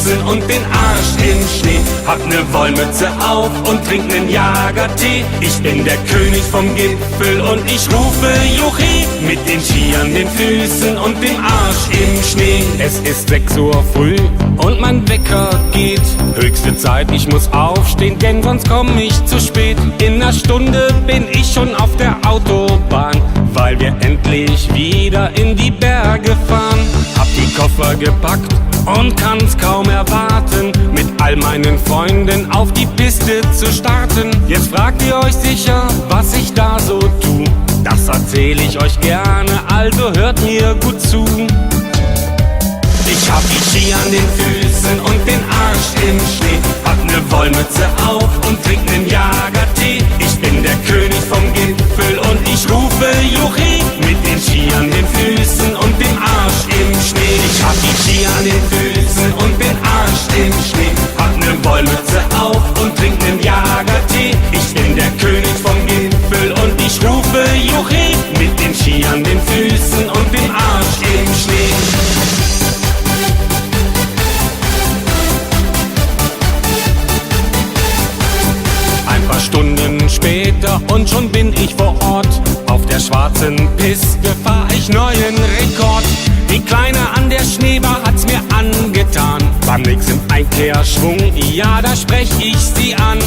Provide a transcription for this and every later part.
Füßen und den Arsch im Schnee. Hab ne Wollmütze auf und trink nen Jagertee. Ich bin der König vom Gipfel und ich rufe Juchi. Mit den Ski an den Füßen und dem Arsch im Schnee. Es ist 6 Uhr früh und mein Wecker geht. Höchste Zeit, ich muss aufstehen, denn sonst komm ich zu spät. In 'ner Stunde bin ich schon auf der Autobahn, weil wir endlich wieder in die Berge fahren. Hab die Koffer gepackt und kann's kaum erwarten, mit all meinen Freunden auf die Piste zu starten. Jetzt fragt ihr euch sicher, was ich da so tu. Das erzähl ich euch gerne, also hört mir gut zu. Ich hab die Ski an den Füßen und den Arsch im Schnee. Hab ne Wollmütze auf und trink nen Jagertee. Ich bin der König vom Gipfel und ich rufe Juchi. Mit den Ski an den Füßen und dem Arsch im Schnee. Ich hab die Ski an den Füßen und den Arsch im Schnee. Hab ne Wollmütze auf und trink nen Jagertee. Ich bin der König vom Gipfel und ich rufe Juchi. Mit den Ski an den Füßen und dem Arsch im Schnee. Stunden später und schon bin ich vor Ort. Auf der schwarzen Piste fahr ich neuen Rekord. Die Kleine an der Schneebar hat's mir angetan. Beim nächsten Einkehrschwung, ja, da sprech ich sie an.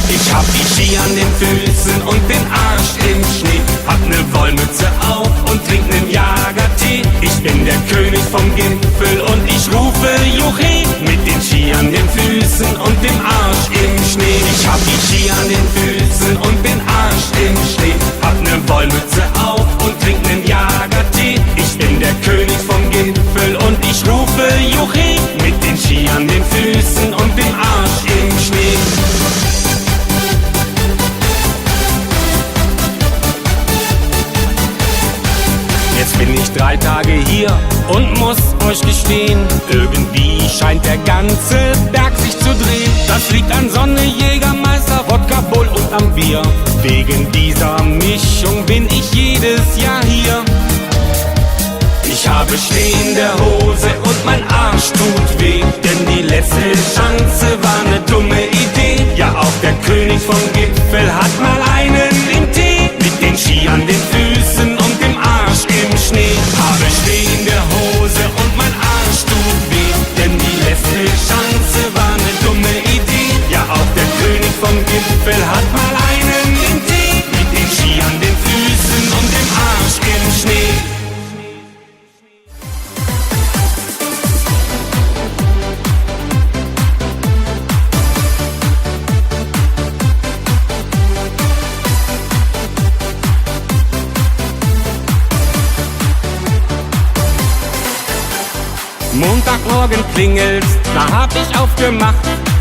Ich hab die Ski an den Füßen und den Arsch im Schnee. Hab ne Wollmütze auf und trink nen Jagertee. Ich bin der König vom Gipfel und ich rufe Juchi. Mit den Ski an den Füßen und dem Arsch im Schnee. Ich hab die Ski an den Füßen und den Arsch im Schnee. Hab ne Wollmütze auf und trink nen Jagertee. Ich bin der König vom Gipfel und ich rufe Juchi. Mit den Ski an den Füßen und dem Arsch im Schnee. Jetzt bin ich 3 Tage hier und muss euch gestehen, irgendwie scheint der ganze Berg sich zu drehen. Das liegt an Sonne, Jägermeister, Wodka, Bull und am Bier. Wegen dieser Mischung bin ich jedes Jahr hier. Ich habe stehende Hose und mein Arsch tut weh, denn die letzte Chance war ne dumme Idee. Ja, auch der König vom Gipfel hat mal einen im Tee. Mit den Ski an den Füßen und dem Arsch im Schnee. Habe stehende Hose und mein Arsch tut weh, denn die letzte Chance war ne dumme Idee. Ja, auch der König vom Gipfel hat mal einen im Tee. Mit den Ski an den Füßen und dem Arsch im Schnee. Montagmorgen klingelt's, da hab ich aufgemacht.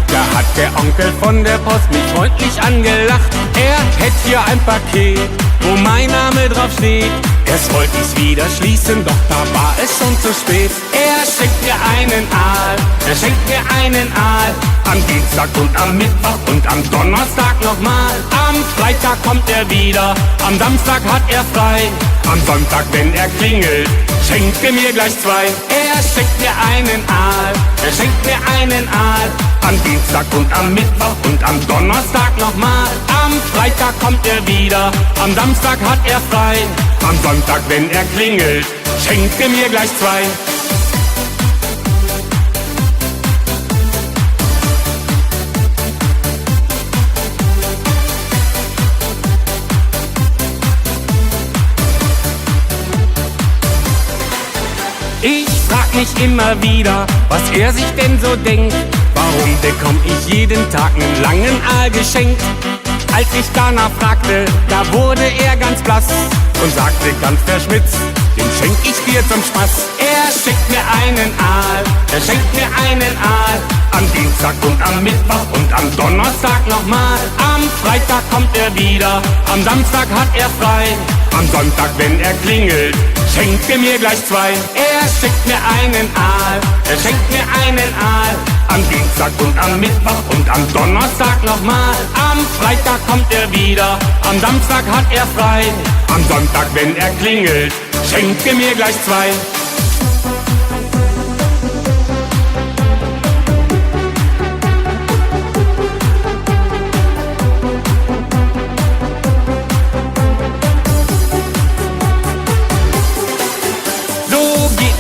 Da hat der Onkel von der Post mich freundlich angelacht. Er hätt hier ein Paket, wo mein Name drauf steht. Erst wollt ich's wieder schließen, doch da war es schon zu spät. Er schenkt mir einen Aal, er schenkt mir einen Aal. Am Dienstag und am Mittwoch und am Donnerstag nochmal. Am Freitag kommt er wieder, am Samstag hat er frei. Am Sonntag, wenn er klingelt, schenkt er mir gleich 2. Er schenkt mir einen Aal, er schenkt mir einen Aal. Am Dienstag und am Mittwoch und am Donnerstag nochmal. Am Freitag kommt er wieder, am Samstag hat er frei. Am Sonntag, wenn er klingelt, schenkt er mir gleich 2. Ich frag mich immer wieder, was er sich denn so denkt. Warum bekomm ich jeden Tag einen langen Aal geschenkt? Als ich danach fragte, da wurde er ganz blass und sagte ganz verschmitzt, den schenk ich dir zum Spaß. Er schenkt mir einen Aal, er schenkt mir einen Aal. Am Dienstag und am Mittwoch und am Donnerstag nochmal. Am Freitag kommt er wieder, am Samstag hat er frei. Am Sonntag, wenn er klingelt, schenkt er mir gleich 2. Er schenkt mir einen Aal, er schenkt mir einen Aal. Am Dienstag und am Mittwoch und am Donnerstag nochmal. Am Freitag kommt er wieder, am Samstag hat er frei. Am Sonntag, wenn er klingelt, schenkt er mir gleich 2.